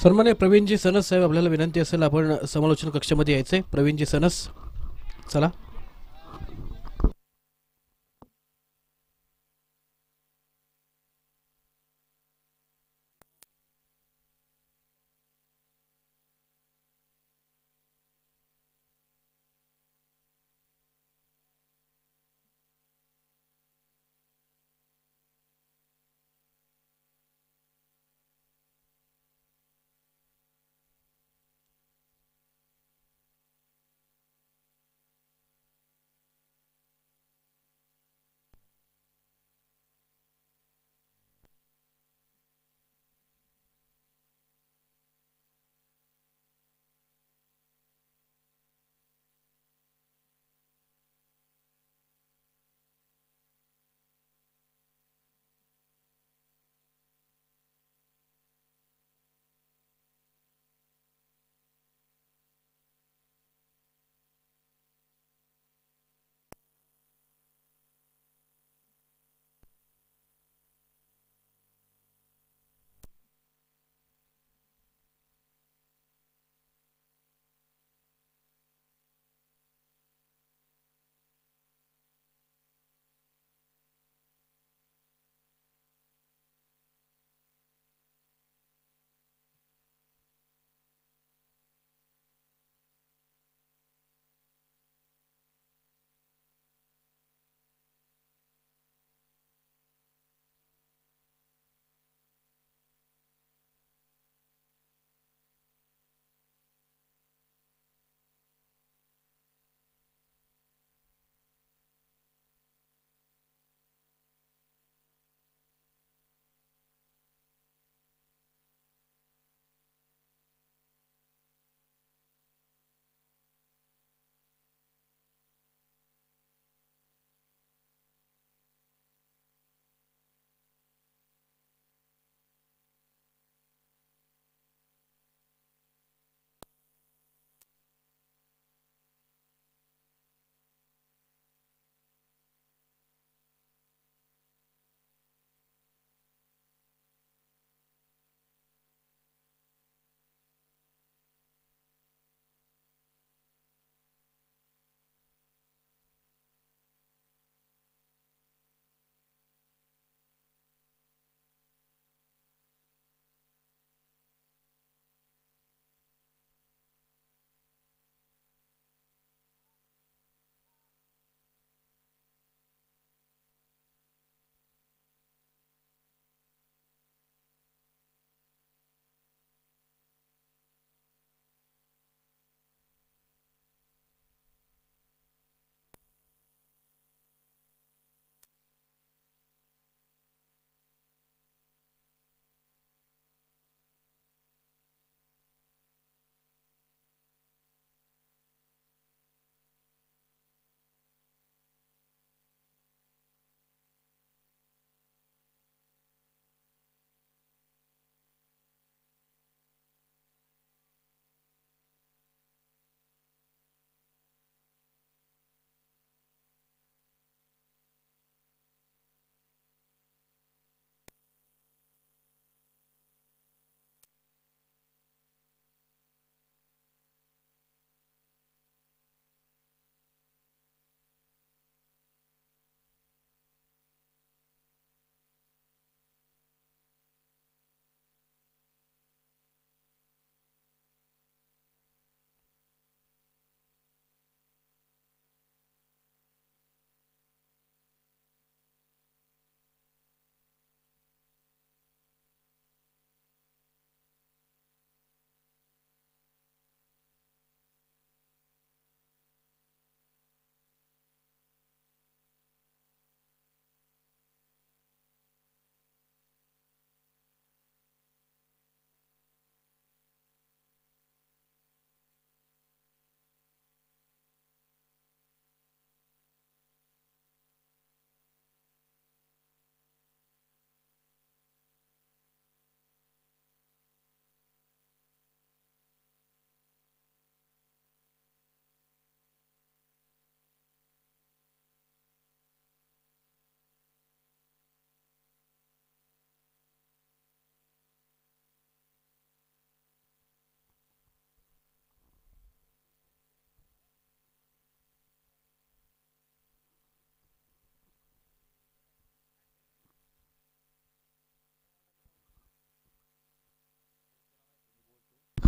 सन्मान्य प्रवीणजी सनस साहेब, आपल्याला विनंती असेल आपण समालोचन कक्षामध्ये यायचंय. प्रवीणजी सनस, चला.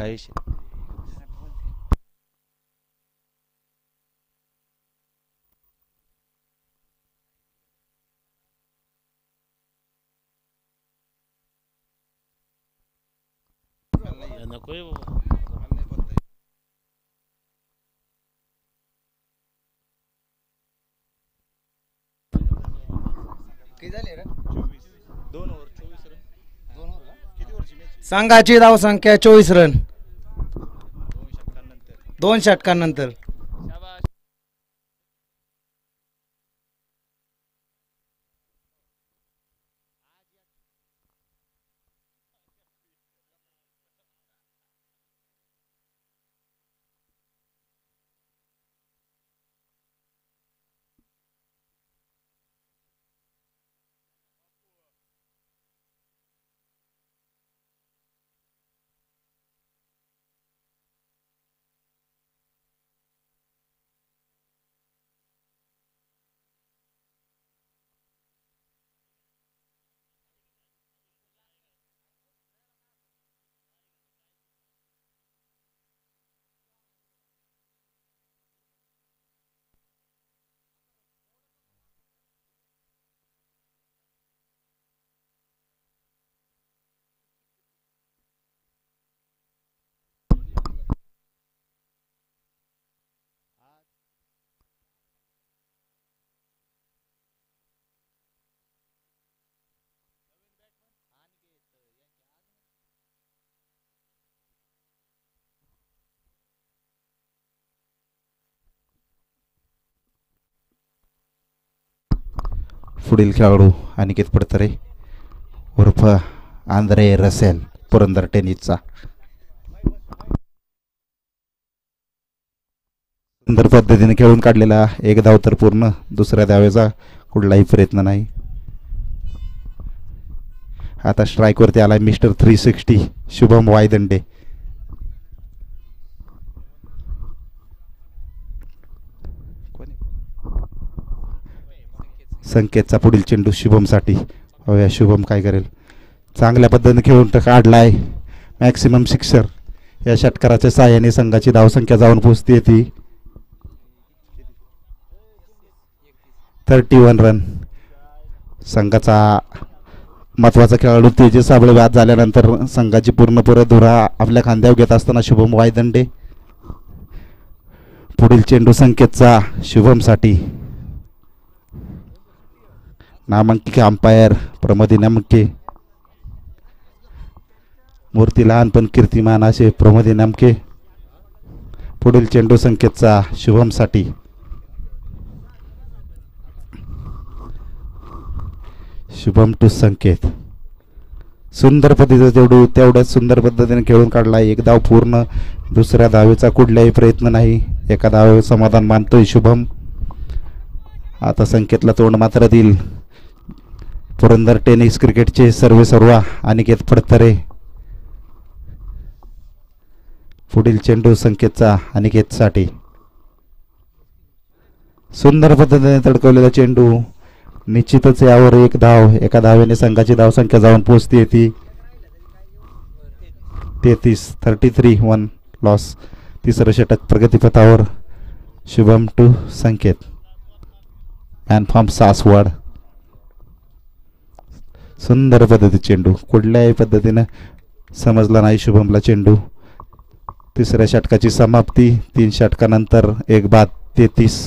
काही नकोय बाबा. संघाची धावसंख्या 24 रन. 2 षटकांनंतर. पुढील खेळाडू अनिकेत पडतरे उर्फ आंद्रे रसेल पुरंदर टेनिसचा. सुंदर पद्धतीने खेळून काढलेला एक धाव तर पूर्ण. दुसऱ्या धावेचा कुठलाही प्रयत्न नाही. आता स्ट्राईकवरती आला मिस्टर 360 शुभम वायदंडे. संकेतचा पुढील चेंडू शुभमसाठी. बघूया शुभम काय करेल. चांगल्या पद्धतीने खेळून काढलाय. Maximum sixer. या षटकाराच्या साहाय्याने संघाची धावसंख्या जाऊन पोहोचते ती 31 रन. संघाचा महत्त्वाचा खेळाडू तेजस साबळे बाद झाल्यानंतर संघाची पूर्ण धुरा आपल्या खांद्यावर घेत असताना शुभम वायदंडे. पुढील चेंडू संकेतचा शुभमसाठी. नामांकित अंपायर प्रमोदी नेमके. मूर्ती लहान पण कीर्तिमान असे प्रमोदी नेमके. पुढील चेंडू संकेतचा शुभमसाठी. शुभम टू संकेत. सुंदर पद्धतीचा चेंडू तेवढ्याच सुंदर पद्धतीने खेळून काढला. एक धाव पूर्ण. दुसऱ्या धावेचा कुठलाही प्रयत्न नाही. एका धावेवर समाधान मानतोय शुभम. आता संकेतला तोंड मात्र देईल पुरंदर टेनिस क्रिकेटचे सर्वेसर्वा अनिकेत पडतरे. पुढील चेंडू संकेतचा अनिकेतसाठी. सुंदर पद्धतीने तडकवलेला चेंडू. निश्चितच यावर एक धाव. एका धावेने संघाची धावसंख्या जाऊन पोहोचते ती 33 1 लॉस. तिसरं षटक प्रगतीपथावर. Shubham to Sanket. Man from Saswad. सुंदर पद्धती चेंडू. कुठल्याही पद्धतीनं समजला नाही शुभमला चेंडू. तिसऱ्या षटकाची समाप्ती. 3 षटकानंतर एक बाद 33.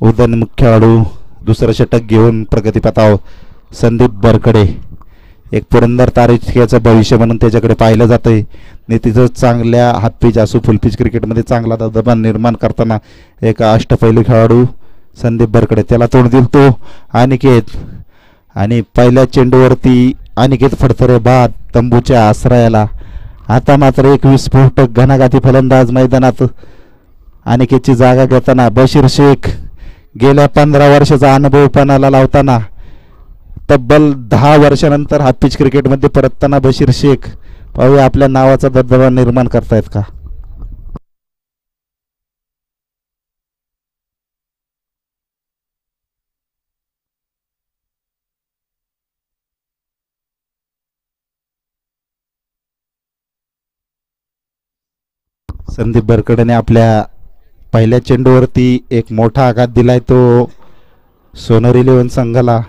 उदयनमुख खेळाडू दुसरं षटक घेऊन प्रगतीपथावर संदीप बरकडे. एक पुरंदर तारेचं भविष्य म्हणून त्याच्याकडे पाहिलं जातंय. तिचं चांगल्या हातपिच असो फुलपिच क्रिकेटमध्ये चांगला दबदबा निर्माण करताना एक अष्टपैलू खेळाडू संदीप बरकडे. त्याला तोंड दिल तो अनिकेत. आणि पहिल्या चेंडूवरती अनिकेत फडतरे बाद तंबूच्या आश्रयाला. आता मात्र एक विस्फोटक घणाघाती फलंदाज मैदानात. अनिकेतची जागा घेताना बशीर शेख गेल्या 15 वर्षाचा अनुभव पणाला लावताना तब्बल 10 वर्षानंतर हा पिच क्रिकेटमध्ये परतताना बशीर शेख पाहूया आपल्या नावाचा दबदबा निर्माण करतायत का. संदीप बरकडेने आपल्या पहिल्या चेंडूवरती एक मोठा आघात दिलाय तो सोनर इलेव्हन संघाला.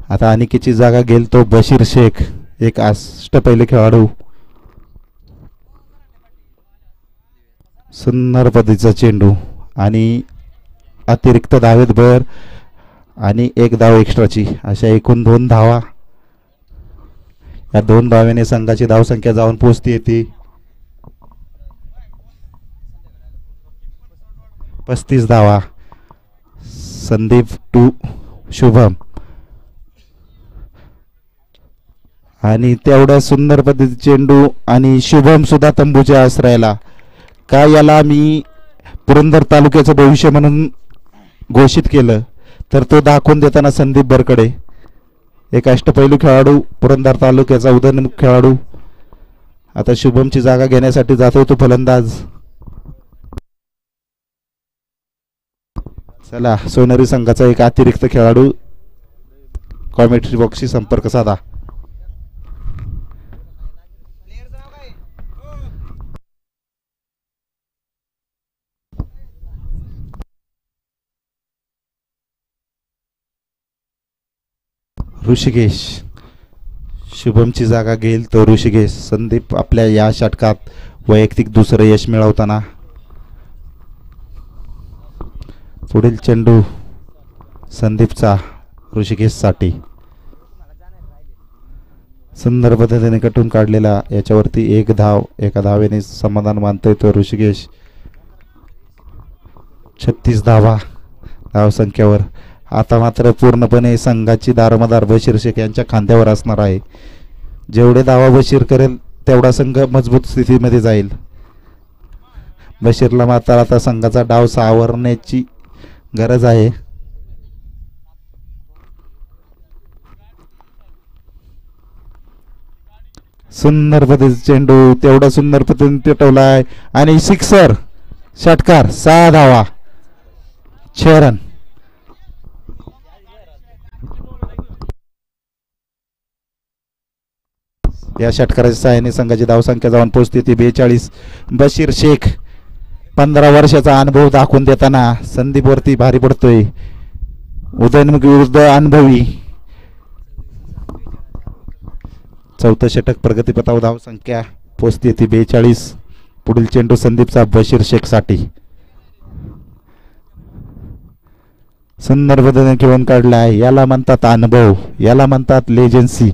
आता अनिकेची जागा घेईल तो बशीर शेख, एक अष्टपैलू खेळाडू. सुंदर पद्धतीचा चेंडू आणि अतिरिक्त धावेत भर आणि एक धाव एक्स्ट्राची, अशा एकूण 2 धावा. या 2 धावेने संघाची धावसंख्या जाऊन पोहोचती येते 35 धावा. संदीप टू शुभम आणि तेवढ्या सुंदर पद्धती चेंडू आणि शुभम सुद्धा तंबूच्या आश्रयाला. का याला मी पुरंदर तालुक्याचं भविष्य म्हणून घोषित केलं तर तो दाखवून देताना संदीप बरकडे, एक अष्टपैलू खेळाडू, पुरंदर तालुक्याचा उदयोन्मुख खेळाडू. आता शुभमची जागा घेण्यासाठी जातोय तो फलंदाज. चला, सोनेरी संघाचा एक अतिरिक्त खेळाडू कॉमेंट्री बॉक्सशी संपर्क साधा. ऋषिकेश, शुभमची जागा घेईल तो ऋषिकेश. संदीप आपल्या या षटकात वैयक्तिक दुसरं यश मिळवताना. पुढील चेंडू संदीपचा ऋषिकेशसाठी. सुंदर पद्धतीने कटून काढलेला, याच्यावरती एक धाव, एका धावेने समाधान मानतोय तो ऋषिकेश. 36 धावा धावसंख्येवर. आता मात्र पूर्णपणे संघाची दारोमदार बशीर शेख यांच्या खांद्यावर असणार आहे. जेवढे धावा बशीर करेल तेवढा संघ मजबूत स्थितीमध्ये जाईल. बशीरला मात्र आता संघाचा डाव सावरण्याची गरज आहे. सुंदर पद्धतीचा चेंडू, तेवढा सुंदर पद्धतीने पेटवलाय आणि सिक्सर, षटकार. 6 धावा, 6 रन. या षटकाराच्या सहाय्याने संघाची धावसंख्या जाऊन पोहोचते ती 42. बशीर शेख 15 वर्षाचा अनुभव दाखवून देताना संदीपवरती भारी पडतोय. उदयनमुखी विरुद्ध अनुभवी. 4थं षटक प्रगतीपथावर, धावसंख्या पोहोचते ती 42. पुढील चेंडू संदीपचा बशीर शेख साठी. सुंदर पद्धतीने खेळून काढला आहे. याला म्हणतात अनुभव, याला म्हणतात लेजन्सी.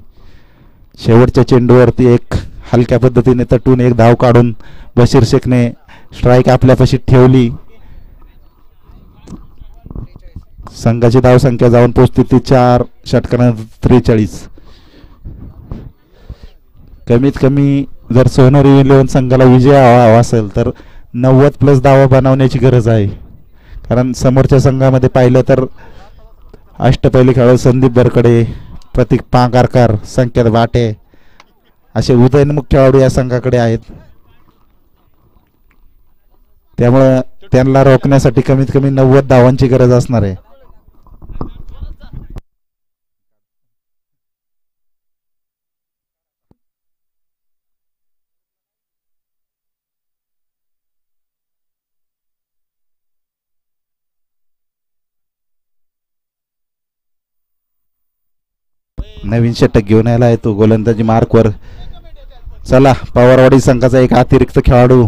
शेवटच्या चेंडूवरती एक हलक्या पद्धतीने तटून एक धाव काढून बशीर शेखने स्ट्राईक आपल्यापाशी ठेवली. संघाची धावसंख्या जाऊन पोहोचते ती 4 षटकानंतर 43. कमीत कमी जर सोनेरी इलेव्हन संघाला विजय हवा असेल तर 90+ धावा बनवण्याची गरज आहे. कारण समोरच्या संघामध्ये पाहिलं तर अष्टपैलू खेळाडू संदीप बरकडे, प्रतीक पांगारकर, संकेत बाटे असे उदयनमुख खेळाडू या संघाकडे आहेत. त्यामुळं त्यांना रोखण्यासाठी कमीत कमी 90 धावांची गरज असणार आहे. नवीन षटक घेऊन यायला आहे तो गोलंदाजी मार्कवर. चला, पवारवाडी संघाचा एक अतिरिक्त खेळाडू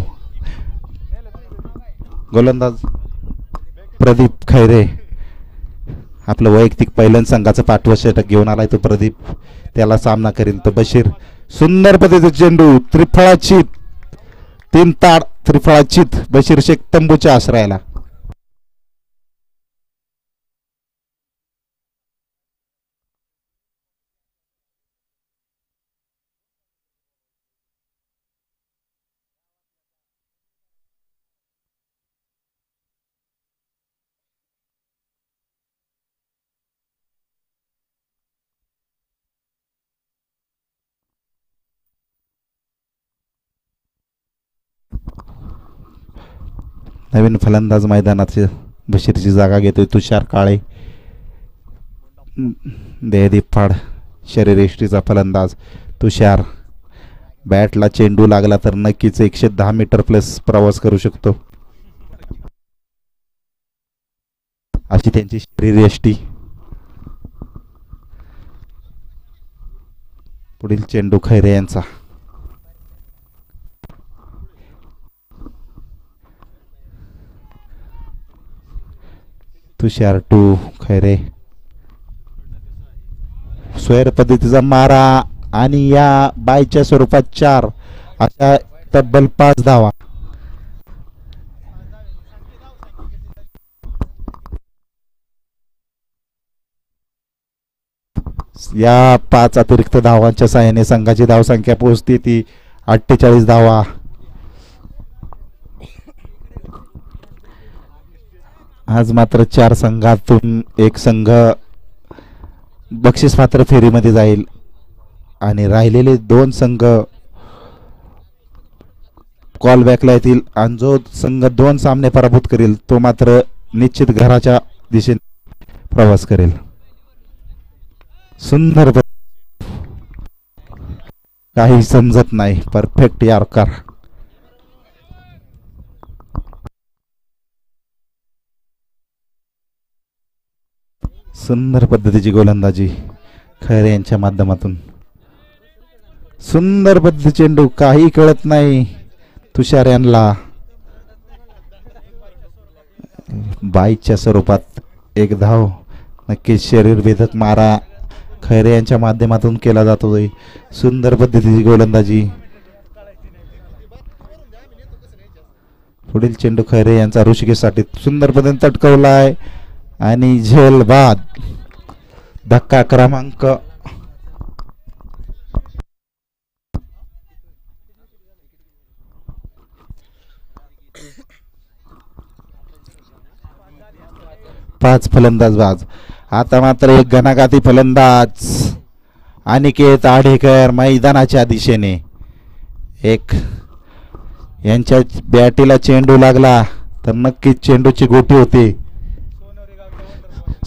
गोलंदाज प्रदीप खैरे. आपलं वैयक्तिक पहिल्यांदा संघाचं 5वं षटक घेऊन आलाय तो प्रदीप. त्याला सामना करेल तो बशीर. सुंदर पद्धतीचा चेंडू, त्रिफळाचीत, 3 ताड त्रिफळाचीत. बशीर शेख तंबूच्या आश्रयाला. नवीन फलंदाज मैदानात बशीरची जागा घेतोय तुषार काळे. देहदीपाड शरीरयष्टीचा फलंदाज तुषार. बॅटला चेंडू लागला तर नक्कीच 110 मीटर प्लस प्रवास करू शकतो अशी त्यांची शरीरयष्टी. पुढील चेंडू खैरे यांचा. तुषार टू खैरे. स्वैर पद्धतीचा मारा आणि या बायच्या स्वरूपात 4 अशा तब्बल 5 धावा. या 5 अतिरिक्त धावांच्या साहाय्याने संघाची धावसंख्या पोहोचते ती 48 धावा. आज मात्र 4 संघातून एक संघ बक्षीस पात्र फेरीमध्ये जाईल आणि राहिलेले 2 संघ कॉल बॅकला येतील आणि जो संघ 2 सामने पराभूत करेल तो मात्र निश्चित घराच्या दिशेने प्रवास करेल. सुंदर काही समजत नाही. Perfect yorker. सुंदर पद्धतीची गोलंदाजी खैरे यांच्या माध्यमातून. सुंदर पद्धती चेंडू. काही कळत नाही तुषार यांना. बाईच्या स्वरूपात 1 धाव. नक्कीच शरीर भेदक मारा खैरे यांच्या माध्यमातून केला जातोय. सुंदर पद्धतीची गोलंदाजी. पुढील चेंडू खैरे यांचा ऋषिकेशसाठी सुंदर पद्धतीने तटकवलाय आणि झेल बाद. धक्का क्रमांक 5 फलंदाज बाद. आता मात्र एक घणाघाती फलंदाज अनिकेत आढेकर मैदानाच्या दिशेने. एक यांच्या बॅटीला चेंडू लागला तर नक्कीच चेंडूची गोटी होते.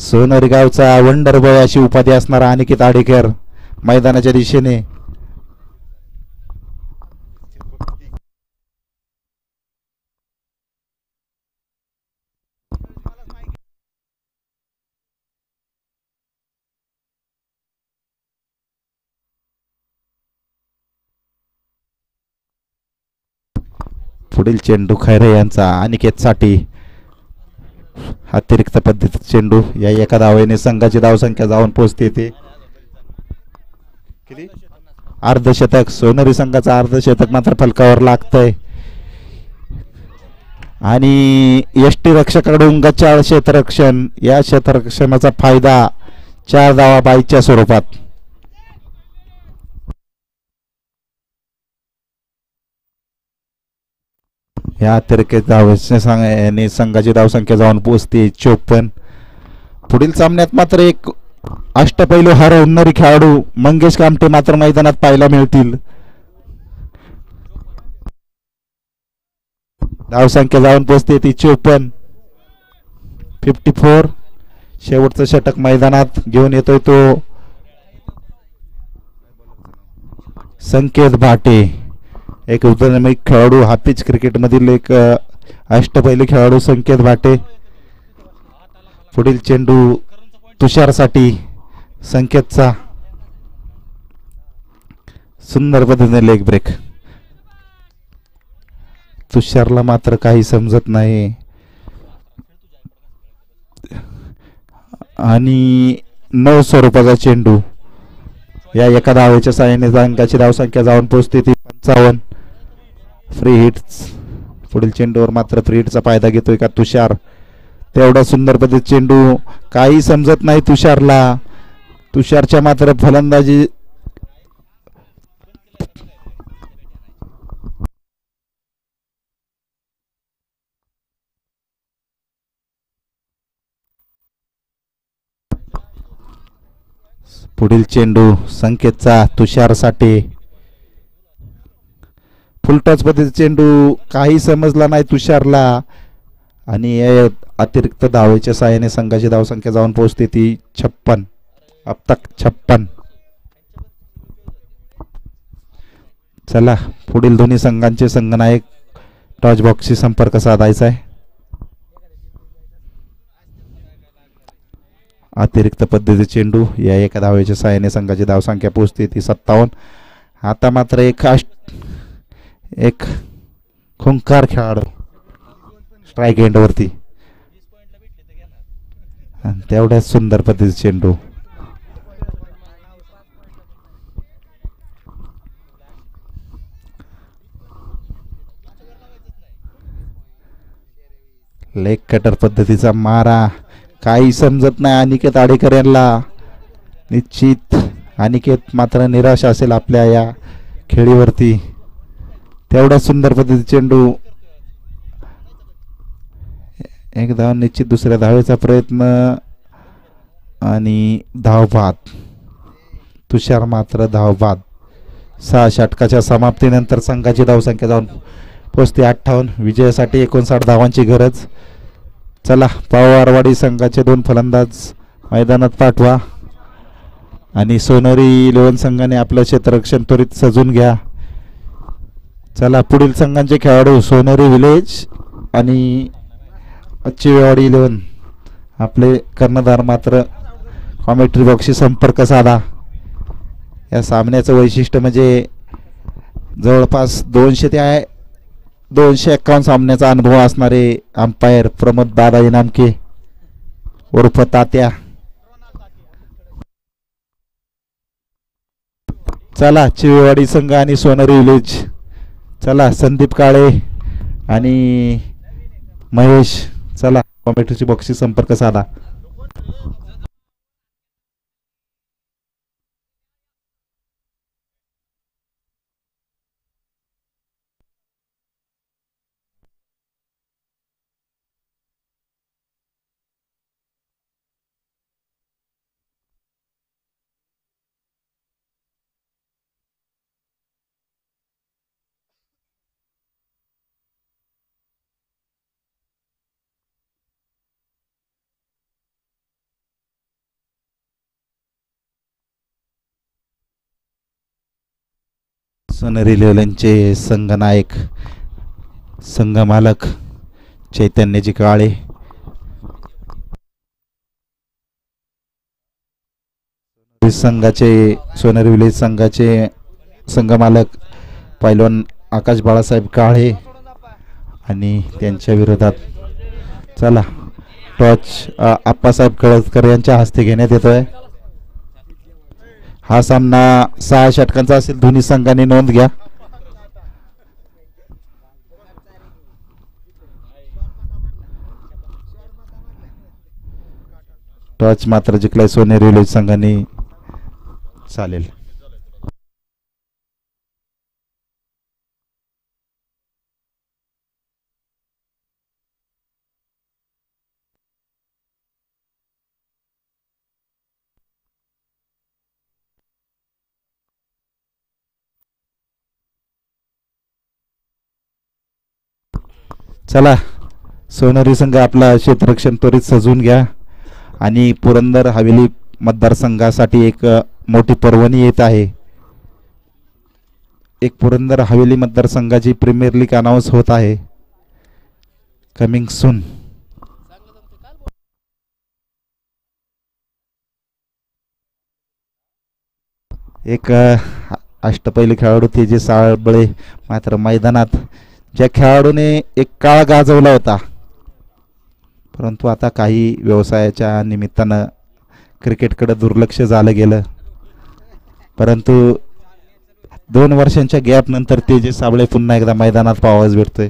सोनरी गावचा वंडर बॉय अशी उपाधी असणारा अनिकेत आढेकर मैदानाच्या दिशेने. पुढील चेंडू खैरे यांचा अनिकेतसाठी. अतिरिक्त पद्धतीचा चेंडू. या एका धावेने संघाची धावसंख्या जाऊन पोहोचते ते अर्धशतक. सोनेरी संघाचा अर्धशतक मात्र फलकावर लागतंय आणि यष्टी रक्षकाकडून गचाळ क्षेत्ररक्षण. या क्षेत्ररक्षणाचा फायदा 4 धावा बाईच्या स्वरूपात. या अतिरिक्त धावेने संघाची धावसंख्या जाऊन पोहोचते 54. पुढील सामन्यात मात्र एक अष्टपैलू हरवणारी खेळाडू मंगेश कामटे मात्र मैदानात पाहायला मिळतील. धावसंख्या जाऊन पोहोचते ती 54. शेवटचं षटक मैदानात घेऊन येतोय तो संकेत भाटे. एक उदयनमय खेळाडू. हाफिज क्रिकेटमधील एक अष्टपैलू खेळाडू संकेत भाटे. पुढील चेंडू तुषारसाठी. संकेतचा सुंदर पद्धतीने लेग ब्रेक. तुषारला मात्र काही समजत नाही आणि 9 स्वरूपाचा चेंडू. या एका धावेच्या साहाय्याने संघाची धावसंख्या जाऊन पोहोचते ती 55. Free hits. पुढील चेंडूवर मात्र फ्री हिटचा फायदा घेतोय का तुषार. तेवढा सुंदर पद्धत चेंडू. काही समजत नाही तुषारला. तुषारच्या मात्र फलंदाजी पुढील चेंडू संकेतचा तुषारसाठी. फुलटॉस पद्धतीचा चेंडू. काही समजला नाही तुषारला आणि या अतिरिक्त धावेच्या सहाय्याने संघाची धावसंख्या जाऊन पोहोचते ती 56. अब तक 56. चला पुढील दोन्ही संघांचे संघनायक टॉच बॉक्सशी संपर्क साधायचा आहे. अतिरिक्त पद्धतीचे चेंडू या एका धावेच्या सहाय्याने संघाची धावसंख्या पोहोचते ती 57. आता मात्र एक खुंकार खेळाडू स्ट्राईक एंडवरती आणि तेवढ्याच सुंदर पद्धतीचे चेंडू. लेग कटर पद्धतीचा मारा काही समजत नाही अनिकेत आडेकर यांना. निश्चित अनिकेत मात्र निराश असेल आपल्या या खेळीवरती. तेवढा सुंदर पद्धतीचा चेंडू. एक धाव निश्चित. दुसऱ्या धावेचा प्रयत्न आणि धाव बाद. तुषार मात्र धाव बाद. 6 षटकाच्या समाप्तीनंतर संघाची धावसंख्या जाऊन पोचते 58. विजयासाठी 59 धावांची गरज. चला पवारवाडी संघाचे 2 फलंदाज मैदानात पाठवा आणि सोनेरी 11 संघाने आपलं क्षेत्ररक्षण त्वरित सजून घ्या. चला पुढील संघांचे खेळाडू सोनेरी विलेज आणि चिवेवाडी 11. आपले कर्णधार मात्र कॉमेंट्री बॉक्सशी संपर्क साधा. या सामन्याचं वैशिष्ट्य म्हणजे जवळपास 251 सामन्याचा अनुभव असणारे अंपायर प्रमोद दादा इनामके उर्फ तात्या. चला चिवेवाडी संघ आणि सोनेरी विलेज. चला संदीप काळे आणि महेश. चला कॉमेंट्रीची बॉक्सशी संपर्क साधा. सोनेरी 11चे संघनायक संघमालक चैतन्यजी काळे. सोनेरी विलेज संघाचे संघमालक पैलवान आकाश बाळासाहेब काळे आणि त्यांच्या विरोधात चला टॉच आप्पासाहेब कळसकर यांच्या हस्ते घेण्यात येतोय. हा सामना 6 षटकांचा असेल. दोन्ही संघांनी नोंद घ्या. टॉच मात्र जिंकलाय सोनेरी विलेज संघाने. चालेल. चला सोनेरी संघ आपला क्षेत्ररक्षण त्वरित सजवून घ्या आणि पुरंदर हवेली मतदारसंघासाठी एक मोठी पर्वणी येत आहे. एक पुरंदर हवेली मतदारसंघाची प्रीमियर लीग अनाउन्स होत आहे. Coming soon. एक अष्टपैलू खेळाडू तेजस साळबळे मात्र मैदानात. ज्या खेळाडूने एक काळ गाजवला होता परंतु आता काही व्यवसायाच्या निमित्तानं क्रिकेटकडे दुर्लक्ष झालं गेलं. परंतु 2 वर्षांच्या गॅप नंतर तेजस साबळे पुन्हा एकदा मैदानात पाहावयास भेटतोय.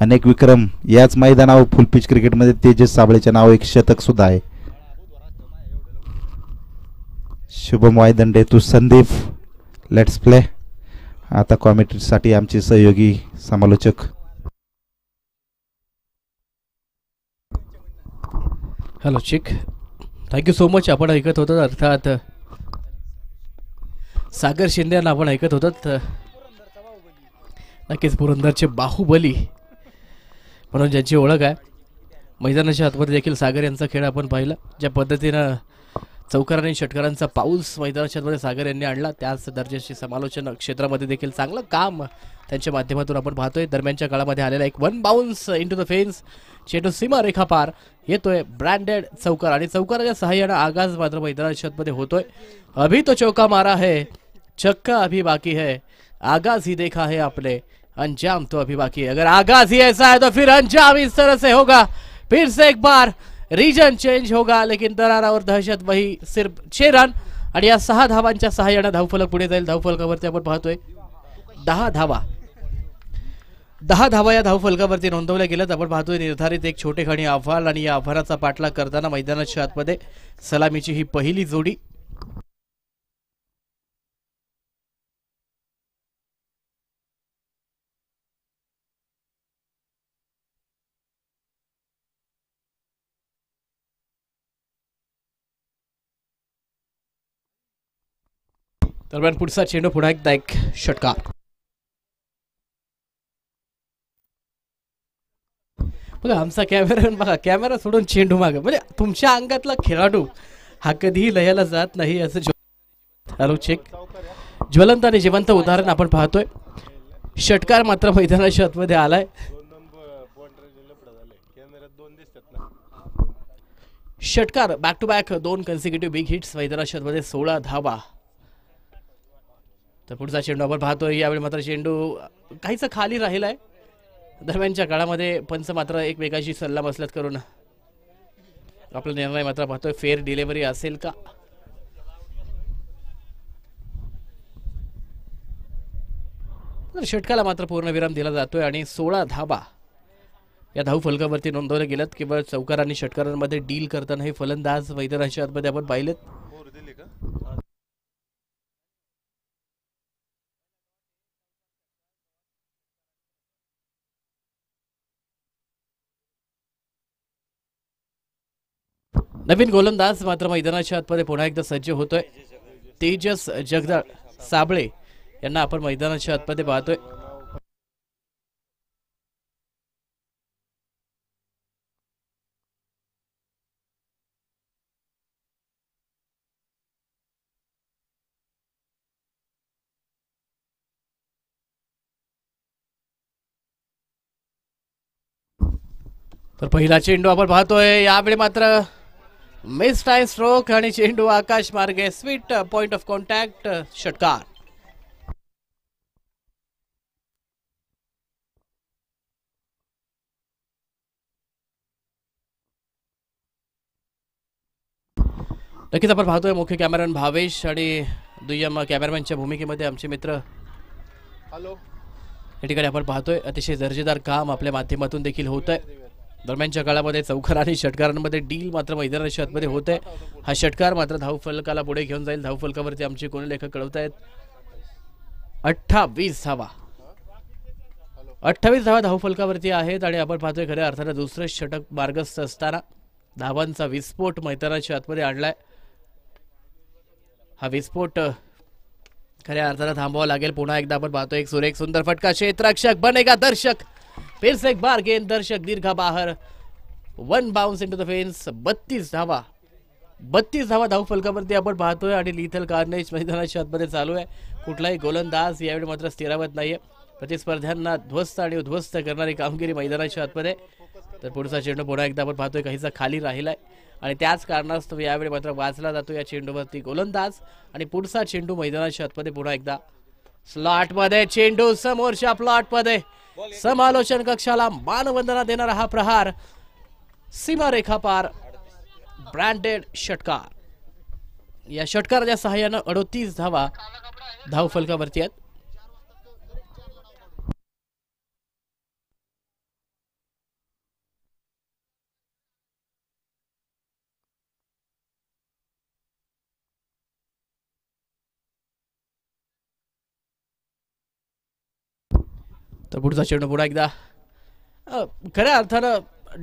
अनेक विक्रम याच मैदानावर फुलपिच क्रिकेटमध्ये तेजस साबळेचे नाव एक शतक सुद्धा आहे. Shubham Waydande to Sandeep. Let's play. आता कॉमेंट्रीसाठी आमचे सहयोगी समालोचक. हॅलो चिक. Thank you so much. आपण ऐकत होतो अर्थात सागर शिंदे यांना आपण ऐकत होतात. नक्कीच पुरंदरचे बाहुबली म्हणून ज्यांची ओळख आहे. मैदानाच्या आतमध्ये देखील सागर यांचा खेळ आपण पाहिला. ज्या पद्धतीनं चौकार आणि षटकारांचा पाऊस मैदानाच्या आतमध्ये सागर यांनी आणला, त्याच दर्जाची समालोचन क्षेत्रामध्ये देखील चांगलं काम त्यांच्या माध्यमातून आपण पाहतोय. दरम्यानच्या काळामध्ये आलेला एक one bounce into the fence, चेंडू सीमा रेखा पार येतोय. ब्रँडेड चौकार आणि चौकाराच्या सहाय्यानं आगाज मात्र मैदानाच्या आतमध्ये होतोय. अभी तो चौका मारा है, चक्का अभी बाकी है, आगाज ही देखा है आपने, अंजाम तो अभी बाकी है. अगर आगाज ही ऐसा है तो फिर अंजाम इस तरह से होगा. फिर से एक बार रीजन चेंज होगा, लेकिन दरार और दहशत वही सिर्फ 6 रन आणि या 6 धावांच्या सहाय्याने धावफलक पुढे जाईल. धावफलकावरती आपण पाहतोय 10 धावा या धावफलकावरती नोंदवल्या गेल्यात. आपण पाहतोय निर्धारित एक छोटेखानी आव्हान आणि या आव्हानाचा पाठलाग करताना मैदानाच्या आतमध्ये सलामीची ही पहिली जोडी. दरम्यान पुढचा चेंडू पुन्हा एकदा एक षटकार. बघा आमचा कॅमेरा बघा, कॅमेरा सोडून चेंडू मागे, म्हणजे तुमच्या अंगातला खेळाडू हा कधीही लयाला जात नाही असं ज्वलंत आणि जिवंत उदाहरण आपण पाहतोय. षटकार मात्र मैदानाच्या आतमध्ये आलाय. षटकार back to back 2 consecutive big hits मैदानाच्या आतमध्ये 16 धावा. तर पुढचा चेंडू आपण पाहतोय. यावेळी मात्र चेंडू काहीसा खाली राहिलाय. दरम्यानच्या काळामध्ये पंच मात्र एकमेकांशी सल्ला मसलत करून आपला निर्णय मात्र पाहतोय. फेअर डिलिव्हरी असेल का. तर षटकाला मात्र पूर्णविराम दिला जातोय आणि 16 धावा या धावफलकावरती नोंदवल्या गेल्यात. केवळ चौकार आणि षटकारांमध्ये डील करताना हे फलंदाज मैदानाच्या आतमध्ये आपण पाहिलेत. नवीन गोलंदाज मात्र मैदानाच्या आतमध्ये पुन्हा एकदा सज्ज होतोय. तेजस जगदाळ साबळे यांना आपण मैदानाच्या आतमध्ये पाहतोय. तर पहिला चेंडू आपण पाहतोय. यावेळी मात्र मिस टाइम स्ट्रोक आणि चेंडू आकाश मार्गे स्वीट पॉइंट ऑफ कॉन्टॅक्ट षटकार. नक्कीच आपण पाहतोय मुख्य कॅमेरामॅन भावेश आणि दुय्यम कॅमेरामॅनच्या भूमिकेमध्ये आमचे मित्र या ठिकाणी आपण पाहतोय. अतिशय दर्जेदार काम आपल्या माध्यमातून देखील होत आहे. दरम्यानच्या काळामध्ये चौकार आणि षटकारांमध्ये डील मात्र मैदानाच्या आतमध्ये होत आहे. हा षटकार मात्र धावफलकाला पुढे घेऊन जाईल. धावफलकावरती आमचे कोणी लेखक कळवत आहेत 28 धावा. 28 धावा धावफलकावरती आहेत आणि आपण पाहतोय खऱ्या अर्थानं दुसरं षटक मार्गस्थ असताना धावांचा विस्फोट मैदानाच्या आतमध्ये आणलाय. हा विस्फोट खऱ्या अर्थानं थांबवावा लागेल. पुन्हा एकदा आपण पाहतोय एक सुरेख सुंदर फटका. क्षेत्ररक्षक बनेगा दर्शक. फिर से एक बार गेंद दर्शक दीर्घा बाहर. 1 बाउंस इंटू द फेन्स. 32 धावा धावफलकावरती आपण पाहतोय आणि लिथल कार्नेज मैदानाच्या आतमध्ये चालू आहे. कुठलाही गोलंदाज यावेळी मात्र स्थिरावत नाहीये. प्रतिस्पर्ध्यांना ध्वस्त आणि उद्ध्वस्त करणारी कामगिरी मैदानाच्या आतमध्ये. तर पुढचा चेंडू पुन्हा एकदा आपण पाहतोय काहीसा खाली राहिलाय आणि त्याच कारणास्तव यावेळी मात्र वाचला जातो या चेंडूवरती गोलंदाज. आणि पुढचा चेंडू मैदानाच्या आतमध्ये पुन्हा एकदा स्लॉटमध्ये. चेंडू समोरच्या प्लॉटमध्ये. समालोचन कक्षाला मानवंदना देणारा हा प्रहार सीमारेखा पार. ब्रँडेड षटकार. या षटकाराच्या सहाय्यानं 38 धावा धावफलकावरती आहेत. तर पुढचा चेंडू पुन्हा एकदा खऱ्या अर्थानं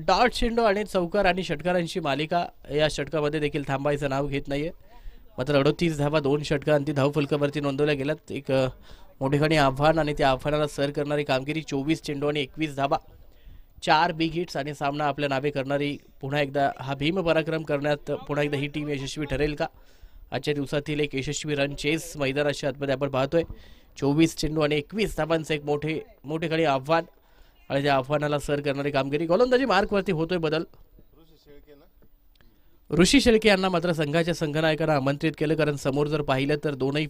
डॉट चेंडू आणि चौकार आणि षटकारांची मालिका या षटकामध्ये देखील थांबायचं नाव घेत नाहीये. मात्र 38 धावा 2 षटकांती धावफलकावरती नोंदवल्या गेल्यात. एक मोठेखानी आव्हान आणि त्या आव्हानाला सर करणारी कामगिरी. 24 चेंडू आणि 21 धावा 4 बिग हिट्स आणि सामना आपल्या नावे करणारी पुन्हा एकदा हा भीम पराक्रम करण्यात पुन्हा एकदा ही टीम यशस्वी ठरेल का? आजच्या दिवसातील एक यशस्वी रन चेस मैदानाच्या आतमध्ये आपण पाहतोय. 24 चेंडू आणि 21 धावांचं एक मोठे आव्हान आणि त्या आव्हानाला सर करणारी कामगिरी. गोलंदाजी मार्कवरती होतोय बदल. ऋषी शेळके यांना मात्र संघाच्या संघनायकांना आमंत्रित केलं, कारण समोर जर पाहिलं तर दोनही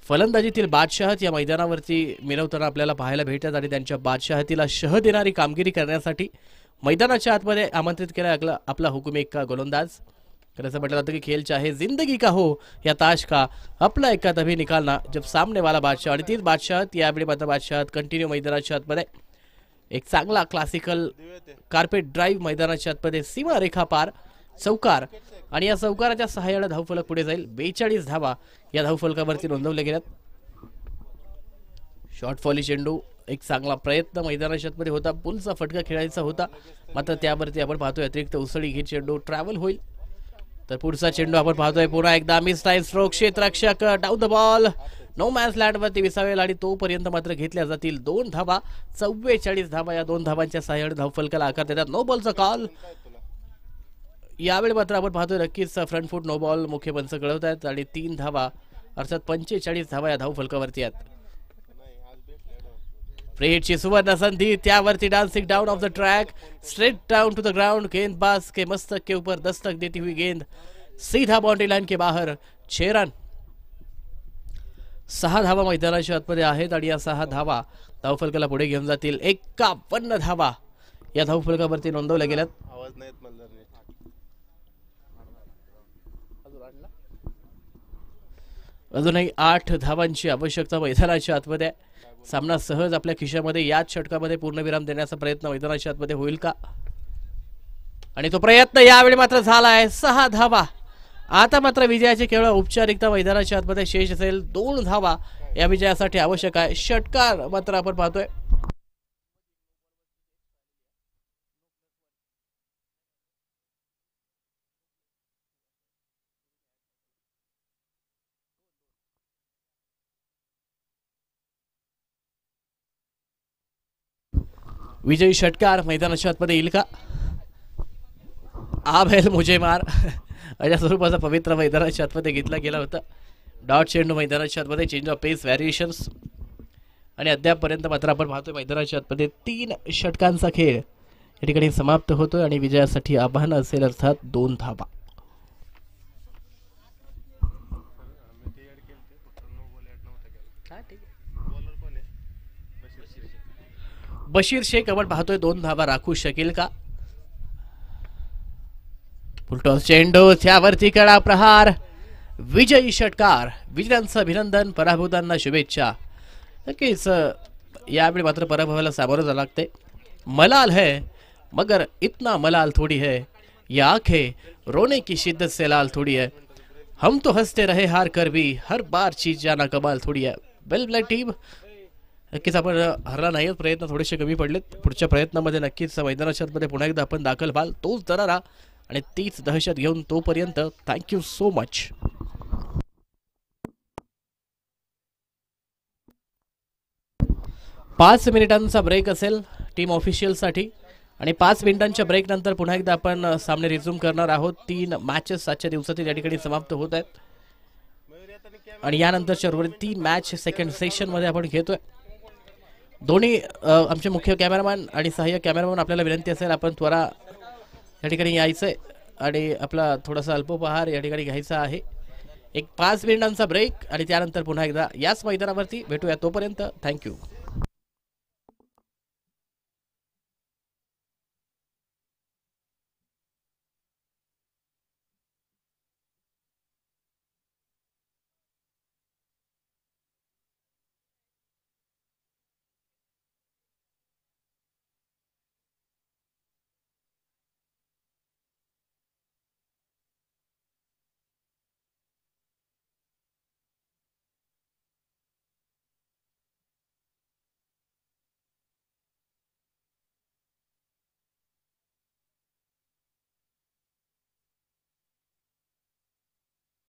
फलंदाजीतील बादशहात या मैदानावरती मिरवताना आपल्याला पाहायला भेटतात आणि त्यांच्या बादशहातीला शह देणारी कामगिरी करण्यासाठी मैदानाच्या आतमध्ये आमंत्रित केला आपला हुकुम एक का गोलंदाज. तर असं म्हटलं जातं की खेल चाहे जिंदगी का हो या ताश का अपना एक का तभी निकालना जब सामने वाला बादशाह. आणि तीच बादशहात यावेळी मात्र बादशहात कंटिन्यू मैदानाच्या आतमध्ये एक चांगला क्लासिकल कार्पेट ड्राईव्ह मैदानाच्या आतमध्ये सीमा रेखा पार चौकार आणि या चौकाराच्या सहाय्याने धावफलक पुढे जाईल. 42 धावा या धावफलकावरती नोंदवल्या गेल्यात. शॉर्ट फॉली चेंडू एक चांगला प्रयत्न मैदानाच्या आतमध्ये होता. पुलचा फटका खेळायचा होता, मात्र त्यावरती आपण पाहतोय अतिरिक्त उसळी घेत चेंडू ट्रॅव्हल होईल. तर पुढचा चेंडू आपण पाहतोय पुन्हा एकदा मिस टाइम स्ट्रोक. क्षेत्ररक्षक down the ball no man's land वरती विसावेल आणि तोपर्यंत मात्र घेतल्या जातील 2 धावा. 44 धावा या 2 धावांच्या सहाय्याने धावफलकाला आकार देतात. नो बॉलचा कॉल. यावेळी मात्र आपण पाहतोय नक्कीच फ्रंट फूट नो बॉल मुख्य पंच कळवत आहेत आणि 3 धावा अर्थात 45 धावा या धावफलकावरती आहेत. फ्रेटची सुवर्ण संधी, त्यावरती dancing down of the track straight down to the ground. गेंदबाज के मस्तक के ऊपर दस्तक देती हुई गेंद सीधा बाउंड्री लाइन के बाहर. 6 रन. 6 धावा मैदानाच्या आतमध्ये आहेत आणि या 6 धावा धावफलकाला पुढे घेऊन जातील. 51 धावा या धावफलकावरती नोंदवल्या गेल्यात. अजूनही 8 धावांची आवश्यकता मैदानाच्या आतमध्ये. सामना सहज आपल्या खिशामध्ये याच षटकामध्ये पूर्णविराम देण्याचा प्रयत्न मैदानाच्या आतमध्ये होईल का? आणि तो प्रयत्न यावेळी मात्र झालाय. 6 धावा. आता मात्र विजयाची केवळ औपचारिकता मैदानाच्या आतमध्ये शेष असेल. 2 धावा या विजयासाठी आवश्यक आहे. षटकार मात्र आपण पाहतोय विजयी षटकार मैदानाच्या आतमध्ये येईल का? आभेल मुझे मार अशा स्वरूपाचा पवित्र मैदानाच्या आतमध्ये घेतला गेला होता. डॉट चेंडू मैदानाच्या आतमध्ये चेंज ऑफ पेस व्हॅरिएशन्स आणि अद्यापपर्यंत मात्र आपण पाहतोय मैदानाच्या आतमध्ये 3 षटकांचा खेळ या ठिकाणी समाप्त होतोय आणि विजयासाठी आव्हान असेल अर्थात 2 धावा. बशीर शेख आपण पाहतोय 2 धावा राखू शकेल का? फुलटॉस चेंडू, त्यावरती कडा प्रहार. विजयी षटकार. विजयांचं अभिनंदन, पराभूतांना शुभेच्छा. नक्कीच यावेळी मात्र पराभवाला सामोरं जावं लागते. मलाल है मगर इतना मलाल थोड़ी है, ये आंखें रोने की शिद्दत से लाल थोड़ी है, हम तो हंसते रहे हार कर भी, हर बार चीज जाना कमाल थोड़ी है. वेल ब्लॅक टीम. नक्कीच आपण हरला नाही, प्रयत्न थोडेसे कमी पडलेत. पुढच्या प्रयत्नामध्ये नक्कीच मैदानाच्या आतमध्ये पुन्हा एकदा आपण दाखल व्हाल. तोच दरारा आणि तीच दहशत घेऊन. तोपर्यंत थँक्यू सो मच. 5 मिनिटांचा ब्रेक असेल टीम ऑफिशियलसाठी आणि 5 मिनिटांच्या ब्रेक नंतर पुन्हा एकदा आपण सामने रिझ्यूम करणार आहोत. 3 मॅचेस आजच्या दिवसातील या ठिकाणी समाप्त होत आहेत आणि यानंतरच्या उर्वरित 3 मॅच सेकंड सेशन मध्ये आपण घेतोय. दोन्ही आमचे मुख्य कॅमेरामॅन आणि सहाय्यक कॅमेरामॅन आपल्याला विनंती असेल आपण त्वरा या ठिकाणी यायचंय आणि आपला थोडासा अल्पोपहार या ठिकाणी घ्यायचा आहे. एक 5 मिनिटांचा ब्रेक आणि त्यानंतर पुन्हा एकदा याच मैदानावरती भेटूया. तोपर्यंत थँक्यू.